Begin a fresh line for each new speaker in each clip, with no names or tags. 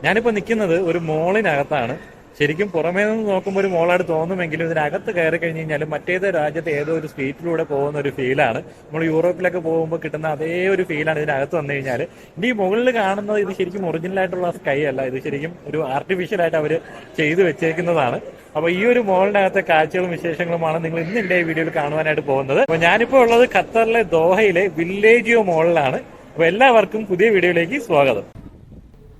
ഞാനിപ്പോൾ നിൽക്കുന്നത് ഒരു മോളിനകത്താണ്. ശരിക്കും പുറമേ നിന്ന് നോക്കുമ്പോൾ ഒരു മോളായിട്ട് തോന്നുമെങ്കിലും ഇതിനകത്ത് കയറി കഴിഞ്ഞ് കഴിഞ്ഞാൽ മറ്റേത് രാജ്യത്തെ ഏതോ ഒരു സ്ട്രീറ്റിലൂടെ പോകുന്ന ഒരു ഫീലാണ്. നമ്മൾ യൂറോപ്പിലൊക്കെ പോകുമ്പോൾ കിട്ടുന്ന അതേ ഒരു ഫീലാണ് ഇതിനകത്ത് വന്നു കഴിഞ്ഞാൽ. ഇനി ഈ മുകളിൽ കാണുന്നത് ഇത് ശരിക്കും ഒറിജിനൽ ആയിട്ടുള്ള സ്കൈ അല്ല, ഇത് ശരിക്കും ഒരു ആർട്ടിഫിഷ്യൽ ആയിട്ട് അവർ ചെയ്തു വെച്ചേക്കുന്നതാണ്. അപ്പൊ ഈ ഒരു മോളിനകത്തെ കാഴ്ചകളും വിശേഷങ്ങളുമാണ് നിങ്ങൾ ഇന്ന് എന്റെ ഈ വീഡിയോയിൽ കാണുവാനായിട്ട് പോകുന്നത്. അപ്പൊ ഞാനിപ്പോ ഉള്ളത് ഖത്തറിലെ ദോഹയിലെ വില്ലേജിയോ മോളിലാണ്. അപ്പൊ എല്ലാവർക്കും പുതിയ വീഡിയോയിലേക്ക് സ്വാഗതം.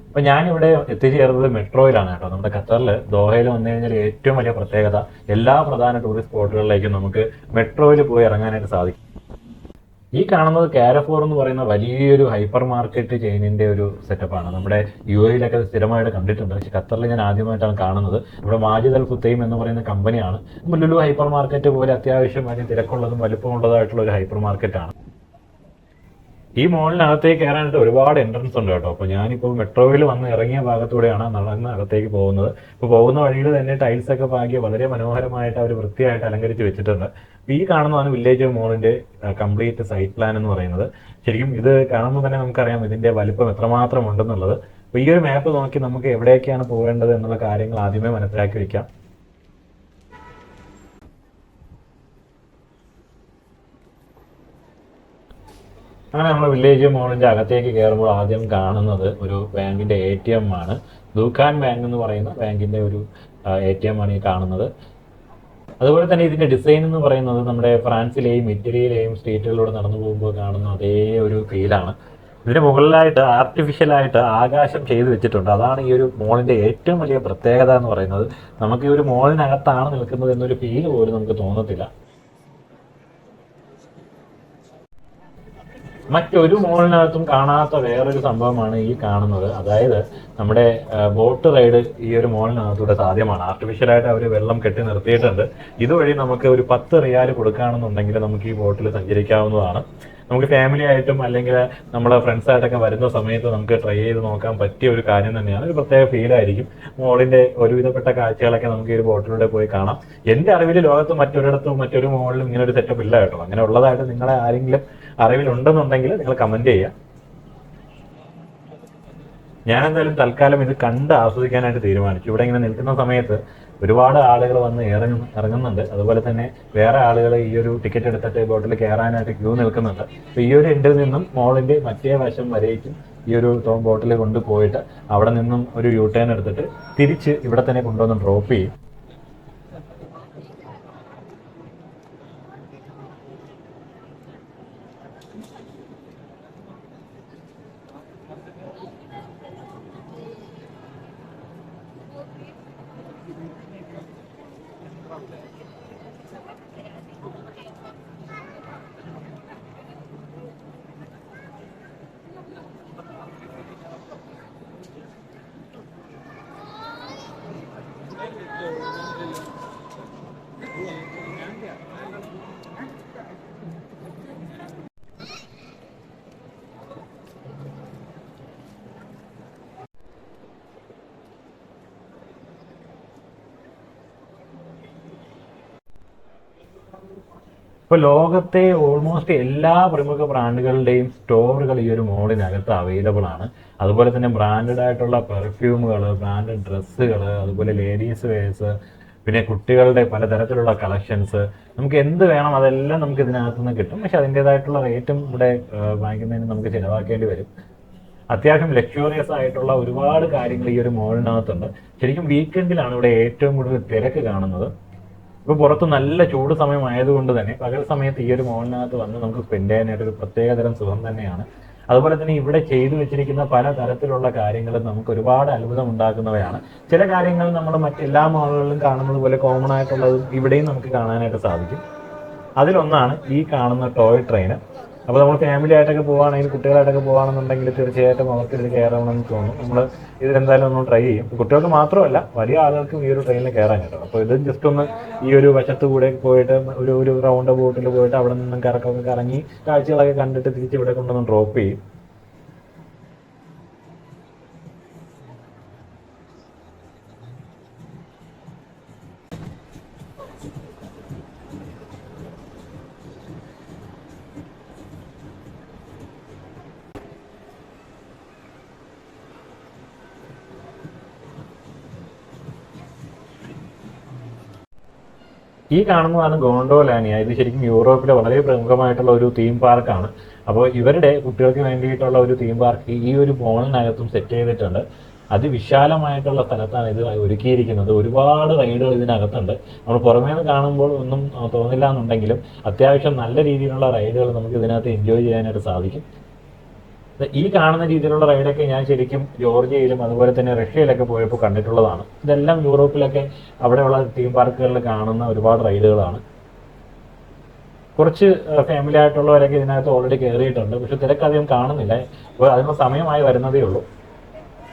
അപ്പൊ ഞാനിവിടെ എത്തിച്ചേർന്നത് മെട്രോയിലാണ് കേട്ടോ. നമ്മുടെ ഖത്തറിൽ ദോഹയിൽ വന്നു കഴിഞ്ഞാൽ ഏറ്റവും വലിയ പ്രത്യേകത എല്ലാ പ്രധാന ടൂറിസ്റ്റ് സ്പോട്ടുകളിലേക്കും നമുക്ക് മെട്രോയിൽ പോയി ഇറങ്ങാനായിട്ട് സാധിക്കും. ഈ കാണുന്നത് കാരഫോർ എന്ന് പറയുന്ന വലിയൊരു ഹൈപ്പർ മാർക്കറ്റ് ചെയിനിന്റെ ഒരു സെറ്റപ്പാണ്. നമ്മുടെ UAE-ലൊക്കെ സ്ഥിരമായിട്ട് കണ്ടിട്ടുണ്ട്, പക്ഷെ ഖത്തറിൽ ഞാൻ ആദ്യമായിട്ടാണ് കാണുന്നത്. ഇവിടെ മാജിദ് അൽ ഫുത്തൈം എന്ന് പറയുന്ന കമ്പനിയാണ് ലുലു ഹൈപ്പർ മാർക്കറ്റ് പോലെ അത്യാവശ്യം വലിയ തിരക്കുള്ളതും വലുപ്പമുള്ളതായിട്ടുള്ള ഒരു ഹൈപ്പർ മാർക്കറ്റാണ്. ഈ മോളിനകത്തേക്ക് കയറാനായിട്ട് ഒരുപാട് എൻട്രൻസ് ഉണ്ട് കേട്ടോ. അപ്പോൾ ഞാനിപ്പോൾ മെട്രോയിൽ വന്ന് ഇറങ്ങിയ ഭാഗത്തൂടെയാണ് നടന്ന് അകത്തേക്ക് പോകുന്നത്. ഇപ്പോൾ പോകുന്ന വഴിയിൽ തന്നെ ടൈൽസ് ഒക്കെ പാകി വളരെ മനോഹരമായിട്ട് അവർ വൃത്തിയായിട്ട് അലങ്കരിച്ച് വെച്ചിട്ടുണ്ട്. ഈ കാണുന്നതാണ് വില്ലേജ് മോളിന്റെ കംപ്ലീറ്റ് സൈറ്റ് പ്ലാൻ എന്ന് പറയുന്നത്. ശരിക്കും ഇത് കാണുമ്പോൾ തന്നെ നമുക്കറിയാം ഇതിന്റെ വലിപ്പം എത്രമാത്രം ഉണ്ടെന്നുള്ളത്. അപ്പോൾ ഈ ഒരു മാപ്പ് നോക്കി നമുക്ക് എവിടേക്കാണ് പോകേണ്ടത് എന്നുള്ള കാര്യങ്ങൾ ആദ്യമേ മനസ്സിലാക്കി വെക്കാം. അങ്ങനെ നമ്മൾ വില്ലേജ് മോളിന്റെ അകത്തേക്ക് കയറുമ്പോൾ ആദ്യം കാണുന്നത് ഒരു ബാങ്കിന്റെ ATM ആണ്. ദുഖാൻ ബാങ്ക് എന്ന് പറയുന്ന ബാങ്കിന്റെ ഒരു ATM ആണ് ഈ കാണുന്നത്. അതുപോലെ തന്നെ ഇതിന്റെ ഡിസൈൻ എന്ന് പറയുന്നത് നമ്മുടെ ഫ്രാൻസിലെയും ഇറ്റലിയിലെയും സ്ട്രീറ്റുകളിലൂടെ നടന്നു പോകുമ്പോൾ കാണുന്ന അതേ ഒരു ഫീലാണ്. ഇതിന് മുകളിലായിട്ട് ആർട്ടിഫിഷ്യലായിട്ട് ആകാശം ചെയ്തു വെച്ചിട്ടുണ്ട്. അതാണ് ഈ ഒരു മോളിന്റെ ഏറ്റവും വലിയ പ്രത്യേകത എന്ന് പറയുന്നത്. നമുക്ക് ഈ ഒരു മോളിനകത്താണ് നിൽക്കുന്നത് എന്നൊരു ഫീൽ പോലും നമുക്ക് തോന്നത്തില്ല. മറ്റൊരു മോളിനകത്തും കാണാത്ത വേറൊരു സംഭവമാണ് ഈ കാണുന്നത്. അതായത് നമ്മുടെ ബോട്ട് റൈഡ് ഈ ഒരു മോളിനകത്തൂടെ സാധ്യമാണ്. ആർട്ടിഫിഷ്യലായിട്ട് അവർ വെള്ളം കെട്ടി നിർത്തിയിട്ടുണ്ട്. ഇതുവഴി നമുക്ക് ഒരു 10 റിയാൽ കൊടുക്കുകയാണെന്നുണ്ടെങ്കിൽ നമുക്ക് ഈ ബോട്ടിൽ സഞ്ചരിക്കാവുന്നതാണ്. നമുക്ക് ഫാമിലി ആയിട്ടും അല്ലെങ്കിൽ നമ്മുടെ ഫ്രണ്ട്സായിട്ടൊക്കെ വരുന്ന സമയത്ത് നമുക്ക് ട്രൈ ചെയ്ത് നോക്കാൻ പറ്റിയ ഒരു കാര്യം തന്നെയാണ്. ഒരു പ്രത്യേക ഫീലായിരിക്കും. മോളിന്റെ ഒരുവിധപ്പെട്ട കാഴ്ചകളൊക്കെ നമുക്ക് ഈ ഒരു ബോട്ടിലൂടെ പോയി കാണാം. എന്റെ അറിവിൽ ലോകത്ത് മറ്റൊരിടത്തും മറ്റൊരു മോളിലും ഇങ്ങനെ ഒരു സെറ്റപ്പ് ഇല്ല കേട്ടോ. അങ്ങനെ ഉള്ളതായിട്ട് നിങ്ങളെ ആരെങ്കിലും അറിവിലുണ്ടെന്നുണ്ടെങ്കിൽ നിങ്ങൾ കമന്റ് ചെയ്യുക. ഞാൻ എന്തായാലും തൽക്കാലം ഇത് കണ്ട് ആസ്വദിക്കാനായിട്ട് തീരുമാനിച്ചു. ഇവിടെ ഇങ്ങനെ നിൽക്കുന്ന സമയത്ത് ഒരുപാട് ആളുകൾ വന്ന് ഇറങ്ങുന്നുണ്ട്. അതുപോലെ തന്നെ വേറെ ആളുകൾ ഈ ഒരു ടിക്കറ്റ് എടുത്തിട്ട് ബോട്ടിൽ കയറാനായിട്ട് ക്യൂ നിൽക്കുന്നുണ്ട്. അപ്പോൾ ഈ ഒരു എൻഡിൽ നിന്നും മോളിന്റെ മറ്റേ വശം വരേക്കും ഈ ഒരു ബോട്ടിൽ കൊണ്ടുപോയിട്ട് അവിടെ നിന്നും ഒരു U-ടേൺ എടുത്തിട്ട് തിരിച്ച് ഇവിടെ തന്നെ കൊണ്ടുവന്ന് ഡ്രോപ്പ് ചെയ്യും. ഇപ്പോൾ ലോകത്തെ ഓൾമോസ്റ്റ് എല്ലാ പ്രമുഖ ബ്രാൻഡുകളുടെയും സ്റ്റോറുകൾ ഈ ഒരു മോളിനകത്ത് അവൈലബിൾ ആണ്. അതുപോലെ തന്നെ ബ്രാൻഡഡ് ആയിട്ടുള്ള പെർഫ്യൂമുകൾ, ബ്രാൻഡഡ് ഡ്രസ്സുകൾ, അതുപോലെ ലേഡീസ് വെയേഴ്സ്, പിന്നെ കുട്ടികളുടെ പലതരത്തിലുള്ള കളക്ഷൻസ്, നമുക്ക് എന്ത് വേണം അതെല്ലാം നമുക്ക് ഇതിനകത്ത് നിന്ന് കിട്ടും. പക്ഷെ അതിൻ്റെതായിട്ടുള്ള റേറ്റും ഇവിടെ വാങ്ങിക്കുന്നതിന് നമുക്ക് ചിലവാക്കേണ്ടി വരും. അത്യാവശ്യം ലക്ഷ്യൂറിയസ് ആയിട്ടുള്ള ഒരുപാട് കാര്യങ്ങൾ ഈ ഒരു മോളിനകത്തുണ്ട്. ശരിക്കും വീക്കെൻഡിലാണ് ഇവിടെ ഏറ്റവും കൂടുതൽ തിരക്ക് കാണുന്നത്. ഇപ്പോൾ പുറത്ത് നല്ല ചൂട് സമയമായതുകൊണ്ട് തന്നെ പകൽ സമയത്ത് ഈ ഒരു മോളിനകത്ത് വന്ന് നമുക്ക് സ്പെൻഡ് ചെയ്യാനായിട്ട് ഒരു പ്രത്യേകതരം സുഖം തന്നെയാണ്. അതുപോലെ തന്നെ ഇവിടെ ചെയ്തു വെച്ചിരിക്കുന്ന പല തരത്തിലുള്ള കാര്യങ്ങളും നമുക്ക് ഒരുപാട് അത്ഭുതം ഉണ്ടാക്കുന്നവയാണ്. ചില കാര്യങ്ങൾ നമ്മൾ മറ്റെല്ലാ മോളുകളിലും കാണുന്നത് പോലെ കോമൺ ആയിട്ടുള്ളതും ഇവിടെയും നമുക്ക് കാണാനായിട്ട് സാധിക്കും. അതിലൊന്നാണ് ഈ കാണുന്ന ടോയ് ട്രെയിൻ. അപ്പോൾ നമ്മൾ ഫാമിലി ആയിട്ടൊക്കെ പോവുകയാണെങ്കിൽ, കുട്ടികളായിട്ടൊക്കെ പോകുകയാണെന്നുണ്ടെങ്കിൽ തീർച്ചയായിട്ടും അവർക്ക് ഇതിൽ കയറണമെന്ന് തോന്നും. നമ്മൾ ഇതിലെന്തായാലും ഒന്ന് ട്രൈ ചെയ്യും. കുട്ടികൾക്ക് മാത്രമല്ല വലിയ ആളുകൾക്കും ഈ ഒരു ട്രെയിനിൽ കയറാൻ കേട്ടോ. അപ്പോൾ ഇത് ജസ്റ്റ് ഒന്ന് ഈ ഒരു വശത്ത് കൂടെ പോയിട്ട് ഒരു റൗണ്ട് ബോട്ടിൽ പോയിട്ട് അവിടെ നിന്നും കറക്കൊക്കെ കറങ്ങി കാഴ്ചകളൊക്കെ കണ്ടിട്ട് തിരിച്ച് ഇവിടെ കൊണ്ടൊന്ന് ഡ്രോപ്പ് ചെയ്യും. ഈ കാണുന്നതാണ് ഗോണ്ടോലാനിയ. ഇത് ശരിക്കും യൂറോപ്പിലെ വളരെ പ്രമുഖമായിട്ടുള്ള ഒരു തീം പാർക്കാണ്. അപ്പോൾ ഇവരുടെ കുട്ടികൾക്ക് വേണ്ടിയിട്ടുള്ള ഒരു തീം പാർക്ക് ഈ ഒരു മോളിനകത്തും സെറ്റ് ചെയ്തിട്ടുണ്ട്. അതിവിശാലമായിട്ടുള്ള സ്ഥലത്താണ് ഇത് ഒരുക്കിയിരിക്കുന്നത്. ഒരുപാട് റൈഡുകൾ ഇതിനകത്തുണ്ട്. നമ്മൾ പുറമേ നിന്ന് കാണുമ്പോൾ ഒന്നും തോന്നില്ല എന്നുണ്ടെങ്കിലും അത്യാവശ്യം നല്ല രീതിയിലുള്ള റൈഡുകൾ നമുക്ക് ഇതിനകത്ത് എൻജോയ് ചെയ്യാനായിട്ട് സാധിക്കും. ഈ കാണുന്ന രീതിയിലുള്ള റൈഡൊക്കെ ഞാൻ ശരിക്കും ജോർജിയയിലും അതുപോലെ തന്നെ റഷ്യയിലൊക്കെ പോയപ്പോൾ കണ്ടിട്ടുള്ളതാണ്. ഇതെല്ലാം യൂറോപ്പിലൊക്കെ അവിടെയുള്ള തീം പാർക്കുകളിൽ കാണുന്ന ഒരുപാട് റൈഡുകളാണ്. കുറച്ച് ഫാമിലി ആയിട്ടുള്ളവരൊക്കെ ഇതിനകത്ത് ഓൾറെഡി കയറിയിട്ടുണ്ട്, പക്ഷെ തിരക്കധികം കാണുന്നില്ല. അപ്പോൾ അതിനുള്ള സമയമായി വരുന്നതേ ഉള്ളൂ.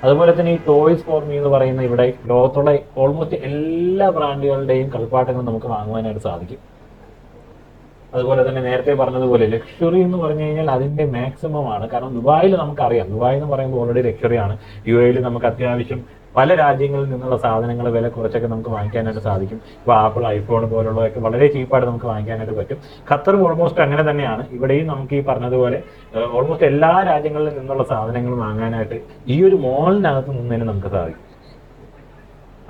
അതുപോലെ തന്നെ ഈ ടോയ്സ് ഫോർ മീ എന്ന് പറയുന്ന ഇവിടെ ലോകത്തുള്ള ഓൾമോസ്റ്റ് എല്ലാ ബ്രാൻഡുകളുടെയും കളിപ്പാട്ടങ്ങൾ നമുക്ക് വാങ്ങുവാനായിട്ട് സാധിക്കും. അതുപോലെ തന്നെ നേരത്തെ പറഞ്ഞതുപോലെ ലക്ഷറി എന്ന് പറഞ്ഞു കഴിഞ്ഞാൽ അതിന്റെ മാക്സിമം ആണ്. കാരണം ദുബായിൽ നമുക്കറിയാം, ദുബായ് എന്ന് പറയുമ്പോൾ ഓൾറെഡി ലക്ഷറി ആണ്. യു എയിൽ നമുക്ക് അത്യാവശ്യം പല രാജ്യങ്ങളിൽ നിന്നുള്ള സാധനങ്ങൾ വില കുറച്ചൊക്കെ നമുക്ക് വാങ്ങിക്കാനായിട്ട് സാധിക്കും. ഇപ്പോൾ ആപ്പിൾ, ഐഫോൺ പോലുള്ളതൊക്കെ വളരെ ചീപ്പായിട്ട് നമുക്ക് വാങ്ങിക്കാനായിട്ട് പറ്റും. ഖത്തറും ഓൾമോസ്റ്റ് അങ്ങനെ തന്നെയാണ്. ഇവിടെയും നമുക്ക് ഈ പറഞ്ഞതുപോലെ ഓൾമോസ്റ്റ് എല്ലാ രാജ്യങ്ങളിൽ നിന്നുള്ള സാധനങ്ങൾ വാങ്ങാനായിട്ട് ഈ ഒരു മോളിനകത്ത് നിന്നതിന് നമുക്ക് സാധിക്കും.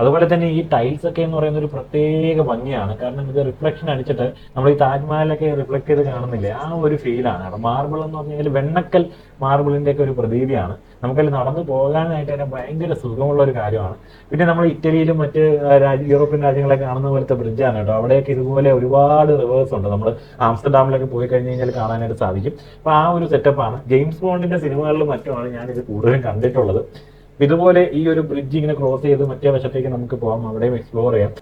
അതുപോലെ തന്നെ ഈ ടൈൽസ് ഒക്കെ എന്ന് പറയുന്ന ഒരു പ്രത്യേക ഭംഗിയാണ്. കാരണം ഇത് റിഫ്ലക്ഷൻ അടിച്ചിട്ട് നമ്മൾ ഈ താജ്മഹലൊക്കെ റിഫ്ലക്ട് ചെയ്ത് കാണുന്നില്ലേ, ആ ഒരു ഫീലാണ്. അവിടെ മാർബിൾ എന്ന് പറഞ്ഞു കഴിഞ്ഞാൽ വെണ്ണക്കൽ മാർബിളിന്റെ ഒക്കെ ഒരു പ്രതീതിയാണ്. നമുക്കതിൽ നടന്നു പോകാനായിട്ട് തന്നെ ഭയങ്കര സുഖമുള്ള ഒരു കാര്യമാണ്. പിന്നെ നമ്മൾ ഇറ്റലിയിലും മറ്റ് യൂറോപ്യൻ രാജ്യങ്ങളൊക്കെ കാണുന്ന പോലത്തെ ബ്രിഡ്ജാണ് കേട്ടോ. അവിടെയൊക്കെ ഇതുപോലെ ഒരുപാട് റിവേഴ്സ് ഉണ്ട്. നമ്മൾ ആംസ്റ്റർഡാമിലൊക്കെ പോയി കഴിഞ്ഞ് കഴിഞ്ഞാൽ കാണാനായിട്ട് സാധിക്കും. അപ്പൊ ആ ഒരു സെറ്റപ്പാണ്. ജെയിംസ് ബോണ്ടിന്റെ സിനിമകളിലും മറ്റുമാണ് ഞാനിത് കൂടുതലും കണ്ടിട്ടുള്ളത്. ഇതുപോലെ ഈ ഒരു ബ്രിഡ്ജ് ഇങ്ങനെ ക്രോസ് ചെയ്ത് മറ്റേ വശത്തേക്ക് നമുക്ക് പോകാം, അവിടെയും എക്സ്പ്ലോർ ചെയ്യാം.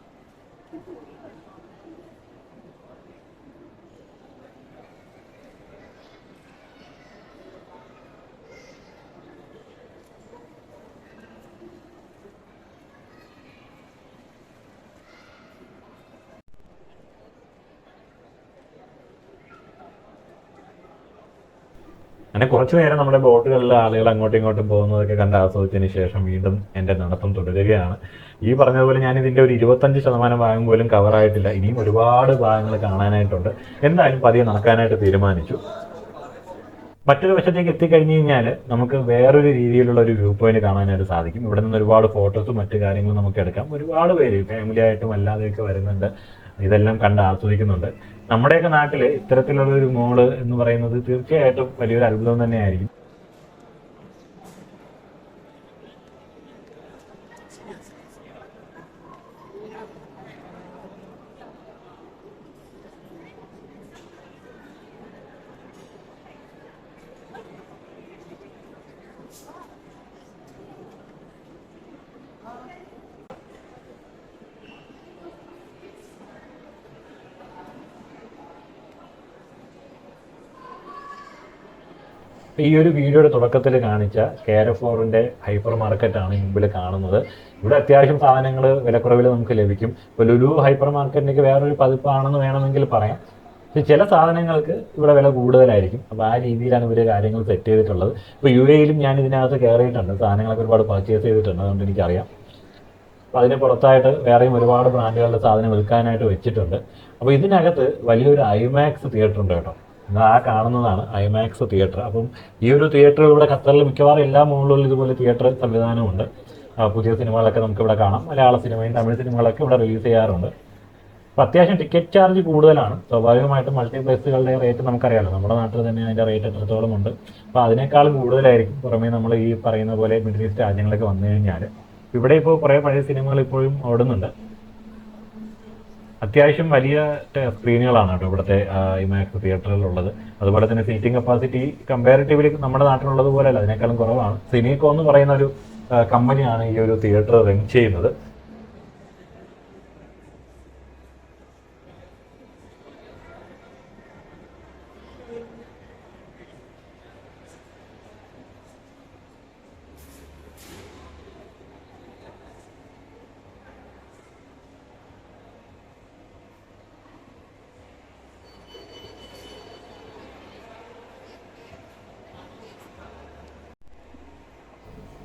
അങ്ങനെ കുറച്ചു നേരം നമ്മുടെ ബോട്ടുകളിലെ ആളുകൾ അങ്ങോട്ടും ഇങ്ങോട്ടും പോകുന്നതൊക്കെ കണ്ട് ആസ്വദിച്ചതിന് ശേഷം വീണ്ടും എൻ്റെ നടത്തം തുടരുകയാണ്. ഈ പറഞ്ഞതുപോലെ ഞാൻ ഇതിൻ്റെ ഒരു 25% ഭാഗം പോലും കവറായിട്ടില്ല. ഇനിയും ഒരുപാട് ഭാഗങ്ങൾ കാണാനായിട്ടുണ്ട്. എന്തായാലും പതിയെ നടക്കാനായിട്ട് തീരുമാനിച്ചു. മറ്റൊരു വശത്തേക്ക് എത്തിക്കഴിഞ്ഞ് കഴിഞ്ഞാൽ നമുക്ക് വേറൊരു രീതിയിലുള്ള ഒരു വ്യൂ പോയിന്റ് കാണാനായിട്ട് സാധിക്കും. ഇവിടെ നിന്ന് ഒരുപാട് ഫോട്ടോസും മറ്റു കാര്യങ്ങളും നമുക്ക് എടുക്കാം. ഒരുപാട് പേര് ഫാമിലി ആയിട്ടും അല്ലാതെയൊക്കെ വരുന്നുണ്ട്, ഇതെല്ലാം കണ്ട് ആസ്വദിക്കുന്നുണ്ട്. നമ്മുടെയൊക്കെ നാട്ടിൽ ഇത്തരത്തിലുള്ള ഒരു മോള് എന്ന് പറയുന്നത് തീർച്ചയായിട്ടും വലിയൊരു അത്ഭുതം തന്നെയായിരിക്കും. ഈ ഒരു വീഡിയോയുടെ തുടക്കത്തിൽ കാണിച്ച കാരഫോറിന്റെ ഹൈപ്പർ മാർക്കറ്റാണ് മുമ്പിൽ കാണുന്നത്. ഇവിടെ അത്യാവശ്യം സാധനങ്ങൾ വിലക്കുറവിൽ നമുക്ക് ലഭിക്കും. ഇപ്പോൾ ലുലു ഹൈപ്പർ മാർക്കറ്റിലേക്ക് വേറൊരു പതിപ്പാണെന്ന് വേണമെങ്കിൽ പറയാം. പക്ഷെ ചില സാധനങ്ങൾക്ക് ഇവിടെ വില കൂടുതലായിരിക്കും. അപ്പോൾ ആ രീതിയിലാണ് ഇവർ കാര്യങ്ങൾ സെറ്റ് ചെയ്തിട്ടുള്ളത്. ഇപ്പോൾ യു എയിലും ഞാൻ ഇതിനകത്ത് കയറിയിട്ടുണ്ട്, സാധനങ്ങളൊക്കെ ഒരുപാട് പർച്ചേസ് ചെയ്തിട്ടുണ്ട്, അതുകൊണ്ട് എനിക്കറിയാം. അപ്പോൾ അതിന് പുറത്തായിട്ട് വേറെയും ഒരുപാട് ബ്രാൻഡുകളുടെ സാധനം വിൽക്കാനായിട്ട് വെച്ചിട്ടുണ്ട്. അപ്പോൾ ഇതിനകത്ത് വലിയൊരു ഐമാക്സ് തിയേറ്റർ ഉണ്ട് കേട്ടോ. ആ കാണുന്നതാണ് ഐമാക്സ് തിയേറ്റർ. അപ്പം ഈ ഒരു തിയേറ്റർ ഇവിടെ ഖത്തറിൽ മിക്കവാറും എല്ലാ മോളിലും ഇതുപോലെ തിയേറ്റർ സംവിധാനമുണ്ട്. പുതിയ സിനിമകളൊക്കെ നമുക്ക് ഇവിടെ കാണാം. മലയാള സിനിമയും തമിഴ് സിനിമകളൊക്കെ ഇവിടെ റിലീസ് ചെയ്യാറുണ്ട്. അപ്പോൾ അത്യാവശ്യം ടിക്കറ്റ് ചാർജ് കൂടുതലാണ്. സ്വാഭാവികമായിട്ടും മൾട്ടിപ്ലക്സുകളുടെ റേറ്റ് നമുക്കറിയാമല്ലോ, നമ്മുടെ നാട്ടിൽ തന്നെ അതിൻ്റെ റേറ്റ് എത്രത്തോളം ഉണ്ട്. അപ്പോൾ അതിനേക്കാളും കൂടുതലായിരിക്കും പുറമേ നമ്മൾ ഈ പറയുന്ന പോലെ മിഡിൽ ഈസ്റ്റ് രാജ്യങ്ങളൊക്കെ വന്നു കഴിഞ്ഞാൽ. ഇവിടെ ഇപ്പോൾ കുറേ പഴയ സിനിമകൾ ഇപ്പോഴും ഓടുന്നുണ്ട്. അത്യാവശ്യം വലിയ സ്ക്രീനുകളാണ് കേട്ടോ ഇവിടുത്തെ ഐമാക്സ് തിയേറ്ററിലുള്ളത്. അതുപോലെ തന്നെ സീറ്റിംഗ് കപ്പാസിറ്റി കമ്പാരിറ്റീവ്ലി നമ്മുടെ നാട്ടിലുള്ളത് പോലെയല്ല, അതിനേക്കാളും കുറവാണ്. സിനിക്കോ എന്ന് പറയുന്ന ഒരു കമ്പനിയാണ് ഈ ഒരു തിയേറ്റർ റൺ ചെയ്യുന്നത്.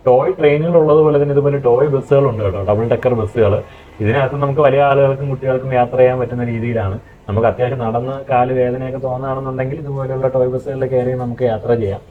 ടോയ് ട്രെയിനുകൾ ഉള്ളതുപോലെ തന്നെ ഇതുപോലെ ടോയ് ബസ്സുകളുണ്ട് കേട്ടോ, ഡബിൾ ഡെക്കർ ബസ്സുകൾ. ഇതിനകത്ത് നമുക്ക് വലിയ ആളുകൾക്കും കുട്ടികൾക്കും യാത്ര ചെയ്യാൻ പറ്റുന്ന രീതിയിലാണ്. നമുക്ക് അത്യാവശ്യം നടന്ന് കാല് വേദനയൊക്കെ തോന്നുകയാണെന്നുണ്ടെങ്കിൽ ഇതുപോലെയുള്ള ടോയ് ബസ്സുകളിൽ കയറി നമുക്ക് യാത്ര ചെയ്യാം.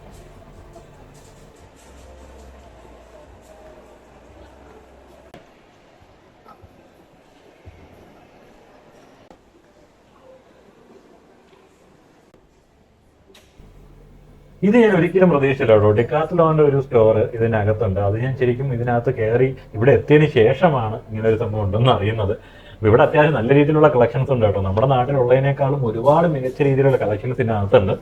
ഇത് ഞാൻ ഒരിക്കലും പ്രതീക്ഷിച്ചില്ല കേട്ടോ. ഡിക്കാത്ലോന്റെ ഒരു സ്റ്റോർ ഇതിനകത്തുണ്ട്. അത് ഞാൻ ശരിക്കും ഇതിനകത്ത് കയറി ഇവിടെ എത്തിയതിന് ശേഷമാണ് ഇങ്ങനെ ഒരു സംഭവം ഉണ്ടെന്ന് അറിയുന്നത്. അപ്പൊ ഇവിടെ അത്യാവശ്യം നല്ല രീതിയിലുള്ള കളക്ഷൻസ് ഉണ്ട് കേട്ടോ. നമ്മുടെ നാട്ടിലുള്ളതിനേക്കാളും ഒരുപാട് മികച്ച രീതിയിലുള്ള കളക്ഷൻസ് ഇതിനകത്തുണ്ട്.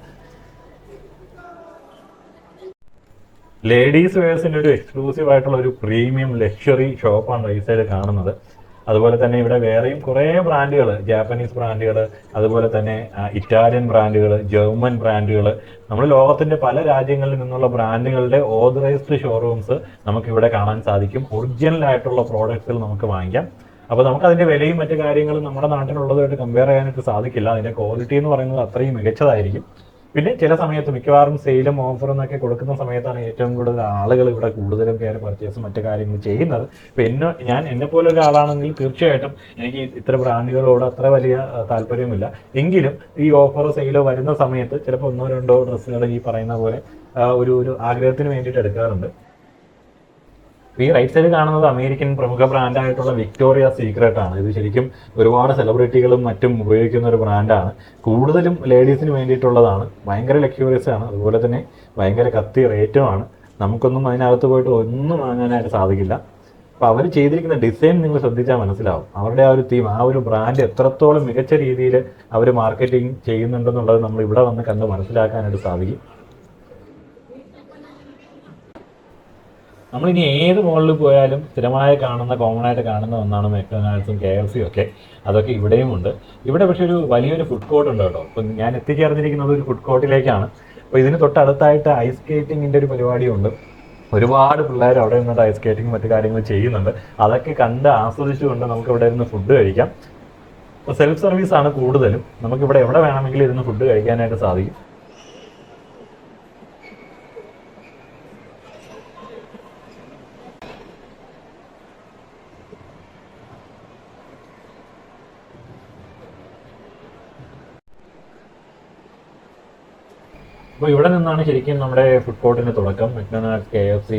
ലേഡീസ് വെയേഴ്സിന്റെ ഒരു എക്സ്ക്ലൂസീവ് ആയിട്ടുള്ള ഒരു പ്രീമിയം ലക്ഷറി ഷോപ്പാണ് ഈ സൈഡ് കാണുന്നത്. അതുപോലെ തന്നെ ഇവിടെ വേറെയും കുറേ ബ്രാൻഡുകൾ, ജാപ്പനീസ് ബ്രാൻഡുകൾ, അതുപോലെ തന്നെ ഇറ്റാലിയൻ ബ്രാൻഡുകൾ, ജർമ്മൻ ബ്രാൻഡുകൾ, നമ്മൾ ലോകത്തിന്റെ പല രാജ്യങ്ങളിൽ നിന്നുള്ള ബ്രാൻഡുകളുടെ ഓതറൈസ്ഡ് ഷോറൂംസ് നമുക്ക് ഇവിടെ കാണാൻ സാധിക്കും. ഒറിജിനൽ ആയിട്ടുള്ള പ്രോഡക്ട്സുകൾ നമുക്ക് വാങ്ങിക്കാം. അപ്പോൾ നമുക്ക് അതിന്റെ വിലയും മറ്റു കാര്യങ്ങളും നമ്മുടെ നാട്ടിലുള്ളതുമായിട്ട് കമ്പയർ ചെയ്യാനായിട്ട് സാധിക്കില്ല. അതിന്റെ ക്വാളിറ്റി എന്ന് പറയുന്നത് അത്രയും മികച്ചതായിരിക്കും. പിന്നെ ചില സമയത്ത് മിക്കവാറും സെയിലും ഓഫറും എന്നൊക്കെ കൊടുക്കുന്ന സമയത്താണ് ഏറ്റവും കൂടുതൽ ആളുകൾ ഇവിടെ കൂടുതലും കയറി പർച്ചേസും മറ്റു കാര്യങ്ങൾ ചെയ്യുന്നത്. ഇപ്പൊ ഞാൻ എന്നെ പോലെ ഒരാളാണെങ്കിൽ തീർച്ചയായിട്ടും എനിക്ക് ഇത്ര ബ്രാൻഡുകളോട് അത്ര വലിയ താല്പര്യമില്ല. എങ്കിലും ഈ ഓഫറോ സെയിലോ വരുന്ന സമയത്ത് ചിലപ്പോൾ ഒന്നോ രണ്ടോ ഡ്രസ്സുകൾ ഈ പറയുന്ന പോലെ ഒരു ആഗ്രഹത്തിന് വേണ്ടിയിട്ട് എടുക്കാറുണ്ട്. ഈ റൈറ്റ് സൈഡ് കാണുന്നത് അമേരിക്കൻ പ്രമുഖ ബ്രാൻഡായിട്ടുള്ള വിക്ടോറിയ സീക്രട്ട് ആണ്. ഇത് ശരിക്കും ഒരുപാട് സെലിബ്രിറ്റികളും മറ്റും ഉപയോഗിക്കുന്ന ഒരു ബ്രാൻഡാണ്. കൂടുതലും ലേഡീസിന് വേണ്ടിയിട്ടുള്ളതാണ്. ഭയങ്കര ലക്ഷ്യൂറിയസ് ആണ്. അതുപോലെ തന്നെ ഭയങ്കര കത്തി റേറ്റുമാണ്. നമുക്കൊന്നും അതിനകത്ത് പോയിട്ട് ഒന്നും വാങ്ങാനായിട്ട് സാധിക്കില്ല. അപ്പോൾ അവർ ചെയ്തിരിക്കുന്ന ഡിസൈൻ നിങ്ങൾ ശ്രദ്ധിച്ചാൽ മനസ്സിലാവും. അവരുടെ ആ ഒരു തീം, ആ ഒരു ബ്രാൻഡ് എത്രത്തോളം മികച്ച രീതിയിൽ അവർ മാർക്കറ്റിംഗ് ചെയ്യുന്നുണ്ടെന്നുള്ളത് നമ്മൾ ഇവിടെ വന്ന് കണ്ട് മനസ്സിലാക്കാനായിട്ട് സാധിക്കും. നമ്മളിനി ഏത് മോളിൽ പോയാലും സ്ഥിരമായി കാണുന്ന, കോമൺ ആയിട്ട് കാണുന്ന ഒന്നാണ് മെക്ഡൊണാൾഡ്സും KFC ഒക്കെ. അതൊക്കെ ഇവിടെയും ഉണ്ട്. ഇവിടെ പക്ഷെ വലിയൊരു ഫുഡ് കോർട്ട് ഉണ്ട് കേട്ടോ. അപ്പം ഞാൻ എത്തിച്ചേർന്നിരിക്കുന്നത് ഒരു ഫുഡ് കോർട്ടിലേക്കാണ്. അപ്പോൾ ഇതിന് തൊട്ടടുത്തായിട്ട് ഐസ് സ്കേറ്റിങ്ങിൻ്റെ ഒരു പരിപാടിയുണ്ട്. ഒരുപാട് പിള്ളേർ അവിടെ നിന്നിട്ട് ഐസ് സ്കേറ്റിംഗ് മറ്റു കാര്യങ്ങൾ ചെയ്യുന്നുണ്ട്. അതൊക്കെ കണ്ട് ആസ്വദിച്ചുകൊണ്ട് നമുക്ക് ഇവിടെ ഇരുന്ന് ഫുഡ് കഴിക്കാം. അപ്പോൾ സെൽഫ് സർവീസ് ആണ് കൂടുതലും. നമുക്കിവിടെ എവിടെ വേണമെങ്കിലും ഇരുന്ന് ഫുഡ് കഴിക്കാനായിട്ട് സാധിക്കും. അപ്പോൾ ഇവിടെ നിന്നാണ് ശരിക്കും നമ്മുടെ ഫുഡ് കോർട്ടിൻ്റെ തുടക്കം. മെക്ഡൊണാൾഡ്സ്, KFC,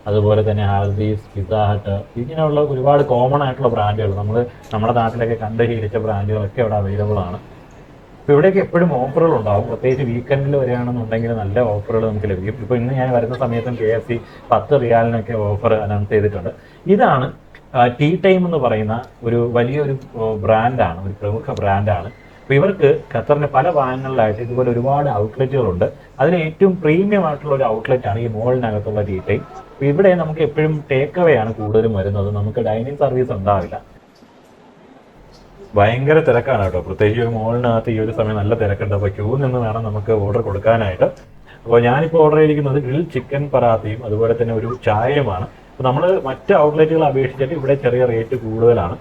അതുപോലെ തന്നെ ഹാർഡീസ്, പിസ്സ ഹട്ട്, ഇങ്ങനെയുള്ള ഒരുപാട് കോമൺ ആയിട്ടുള്ള ബ്രാൻഡുകൾ, നമ്മുടെ നാട്ടിലൊക്കെ കണ്ട് ശീലിച്ച ബ്രാൻഡുകളൊക്കെ ഇവിടെ അവൈലബിൾ ആണ്. അപ്പോൾ ഇവിടെയൊക്കെ എപ്പോഴും ഓഫറുകൾ ഉണ്ടാകും. പ്രത്യേകിച്ച് വീക്കെൻഡിൽ വരികയാണെന്നുണ്ടെങ്കിൽ നല്ല ഓഫറുകൾ നമുക്ക് ലഭിക്കും. ഇപ്പോൾ ഇന്ന് ഞാൻ വരുന്ന സമയത്തും KFC 10 റിയാലിനൊക്കെ ഓഫർ അനൗൺസ് ചെയ്തിട്ടുണ്ട്. ഇതാണ് ടീ ടൈം എന്ന് പറയുന്ന ഒരു വലിയൊരു ബ്രാൻഡാണ്, ഒരു പ്രമുഖ ബ്രാൻഡാണ്. അപ്പോൾ ഇവർക്ക് ഖത്തറിന്റെ പല ഭാഗങ്ങളിലായിട്ട് ഇതുപോലെ ഒരുപാട് ഔട്ട്ലെറ്റുകളുണ്ട്. അതിൽ ഏറ്റവും പ്രീമിയം ആയിട്ടുള്ള ഒരു ഔട്ട്ലെറ്റാണ് ഈ മോളിനകത്തുള്ള ടീ ടൈം. അപ്പോൾ ഇവിടെ നമുക്ക് എപ്പോഴും ടേക്ക് അവേ ആണ് കൂടുതലും വരുന്നത്. നമുക്ക് ഡൈനിങ് സർവീസ് ഉണ്ടാവില്ല. ഭയങ്കര തിരക്കാണ് കേട്ടോ. പ്രത്യേകിച്ച് ഒരു മോളിനകത്ത് ഈ ഒരു സമയം നല്ല തിരക്കുണ്ട്. അപ്പോൾ ക്യൂ നിന്ന് വേണം നമുക്ക് ഓർഡർ കൊടുക്കാനായിട്ട്. അപ്പോൾ ഞാനിപ്പോൾ ഓർഡർ ചെയ്തിരിക്കുന്നത് ഗ്രിൽ ചിക്കൻ പറാത്തയും അതുപോലെ തന്നെ ഒരു ചായയുമാണ്. അപ്പോൾ നമ്മൾ മറ്റ് ഔട്ട്ലെറ്റുകളെ അപേക്ഷിച്ചിട്ട് ഇവിടെ ചെറിയ റേറ്റ് കൂടുതലാണ്.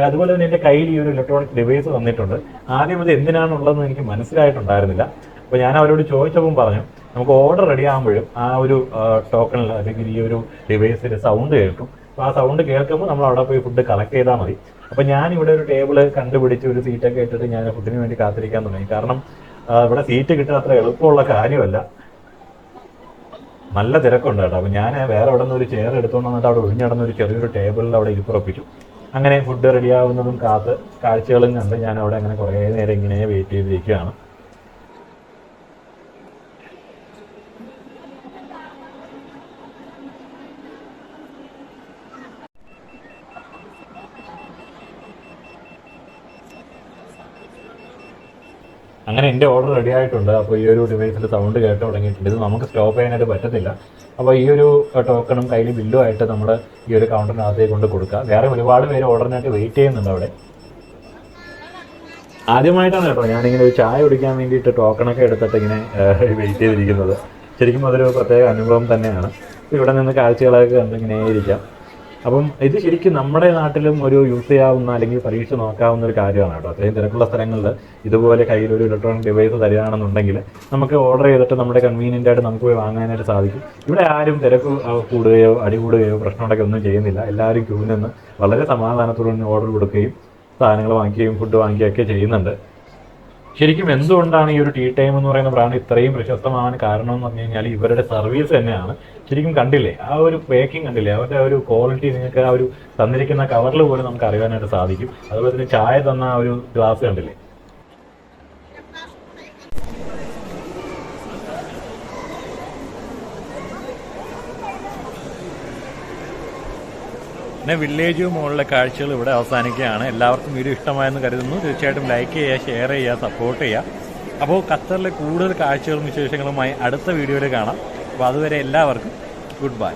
അതുപോലെ തന്നെ എൻ്റെ കയ്യിൽ ഈ ഒരു ഇലക്ട്രോണിക് ഡിവൈസ് തന്നിട്ടുണ്ട്. ആദ്യം ഇത് എന്തിനാണുള്ളതെന്ന് എനിക്ക് മനസ്സിലായിട്ടുണ്ടായിരുന്നില്ല. അപ്പോൾ ഞാൻ അവരോട് ചോദിച്ചപ്പോൾ പറഞ്ഞു, നമുക്ക് ഓർഡർ റെഡി ആകുമ്പോഴും ആ ഒരു ടോക്കണിൽ അല്ലെങ്കിൽ ഈ ഒരു ഡിവൈസിൽ സൗണ്ട് കേൾക്കും. അപ്പോൾ ആ സൗണ്ട് കേൾക്കുമ്പോൾ നമ്മൾ അവിടെ പോയി ഫുഡ് കളക്ട് ചെയ്താൽ മതി. അപ്പോൾ ഞാനിവിടെ ഒരു ടേബിൾ കണ്ടുപിടിച്ച് ഒരു സീറ്റൊക്കെ ഇട്ടിട്ട് ഞാൻ ഫുഡിന് വേണ്ടി കാത്തിരിക്കാൻ തുടങ്ങി. കാരണം ഇവിടെ സീറ്റ് കിട്ടാൻ അത്ര എളുപ്പമുള്ള കാര്യമല്ല. നല്ല തിരക്കുണ്ട് കേട്ടോ. അപ്പോൾ ഞാൻ വേറെ അവിടെ നിന്ന് ഒരു ചെയർ എടുത്തുകൊണ്ട് വന്നിട്ട് അവിടെ ഒഴിഞ്ഞടന്ന ഒരു ചെറിയൊരു ടേബിളിൽ അവിടെ ഇരിപ്പുറപ്പിച്ചു. അങ്ങനെ ഫുഡ് റെഡിയാവുന്നതും കാഴ്ചകളും കണ്ട് ഞാൻ അവിടെ അങ്ങനെ കുറേ നേരം ഇങ്ങനെ വെയിറ്റ് ചെയ്തിരിക്കുകയാണ്. അങ്ങനെ എൻ്റെ ഓർഡർ റെഡി ആയിട്ടുണ്ട്. അപ്പോൾ ഈ ഒരു ഡിവൈസിൽ സൗണ്ട് കേട്ട് തുടങ്ങിയിട്ടുണ്ട്. ഇത് നമുക്ക് സ്റ്റോപ്പ് ചെയ്യാനായിട്ട് പറ്റത്തില്ല. അപ്പോൾ ഈ ഒരു ടോക്കണും കയ്യിൽ ബില്ലും ആയിട്ട് നമ്മൾ ഈ ഒരു കൗണ്ടറിനകത്തേക്ക് കൊണ്ട് കൊടുക്കുക. വേറെ ഒരുപാട് പേര് ഓർഡറിനായിട്ട് വെയിറ്റ് ചെയ്യുന്നുണ്ട് അവിടെ. ആദ്യമായിട്ടാണ് കേട്ടോ ഞാനിങ്ങനെ ഒരു ചായ കുടിക്കാൻ വേണ്ടിയിട്ട് ടോക്കണൊക്കെ എടുത്തിട്ട് ഇങ്ങനെ വെയിറ്റ് ചെയ്തിരിക്കുന്നത്. ശരിക്കും അതൊരു പ്രത്യേക അനുഭവം തന്നെയാണ്. ഇവിടെ നിന്ന് കാഴ്ചകളൊക്കെ കണ്ടിങ്ങനെ ഇരിക്കാം. അപ്പം ഇത് ശരിക്കും നമ്മുടെ നാട്ടിലും ഒരു യൂസ് ചെയ്യാവുന്ന അല്ലെങ്കിൽ പരീക്ഷ നോക്കാവുന്ന ഒരു കാര്യമാണ് കേട്ടോ. അത്രയും തിരക്കുള്ള സ്ഥലങ്ങളിൽ ഇതുപോലെ കയ്യിലൊരു ഇലക്ട്രോണിക് ഡിവൈസ് തരികയാണെന്നുണ്ടെങ്കിൽ നമുക്ക് ഓർഡർ ചെയ്തിട്ട് നമ്മുടെ കൺവീനിയൻ്റ് ആയിട്ട് നമുക്ക് പോയി വാങ്ങാനായിട്ട് സാധിക്കും. ഇവിടെ ആരും തിരക്ക് കൂടുകയോ അടികൂടുകയോ പ്രശ്നമുണ്ടൊക്കെ ഒന്നും ചെയ്യുന്നില്ല. എല്ലാവരും ക്യൂ നിന്ന് വളരെ സമാധാനത്തോടെ ഓർഡർ കൊടുക്കുകയും സാധനങ്ങൾ വാങ്ങിക്കുകയും ഫുഡ് വാങ്ങിക്കുകയൊക്കെ ചെയ്യുന്നുണ്ട്. ശരിക്കും എന്തുകൊണ്ടാണ് ഈ ഒരു ടീ ടൈം എന്ന് പറയുന്ന ബ്രാൻഡ് ഇത്രയും പ്രശസ്തമാകാൻ കാരണം എന്ന് പറഞ്ഞു കഴിഞ്ഞാൽ ഇവരുടെ സർവീസ് തന്നെയാണ്. ശരിക്കും കണ്ടില്ലേ, ആ ഒരു പേക്കിംഗ് കണ്ടില്ലേ, അവരുടെ ഒരു ക്വാളിറ്റി നിങ്ങൾക്ക് ആ ഒരു തന്നിരിക്കുന്ന കവറിൽ പോലും നമുക്ക് അറിയാനായിട്ട് സാധിക്കും. അതുപോലെ തന്നെ ചായ തന്ന ആ ഒരു ഗ്ലാസ് കണ്ടില്ലേ. പിന്നെ വില്ലേജ് മോളിലെ കാഴ്ചകൾ ഇവിടെ അവസാനിക്കുകയാണ്. എല്ലാവർക്കും വീഡിയോ ഇഷ്ടമായെന്ന് കരുതുന്നു. തീർച്ചയായിട്ടും ലൈക്ക് ചെയ്യുക, ഷെയർ ചെയ്യുക, സപ്പോർട്ട് ചെയ്യുക. അപ്പോൾ ഖത്തറിലെ കൂടുതൽ കാഴ്ചകളും വിശേഷങ്ങളുമായി അടുത്ത വീഡിയോയിൽ കാണാം. അപ്പോൾ അതുവരെ എല്ലാവർക്കും ഗുഡ് ബൈ.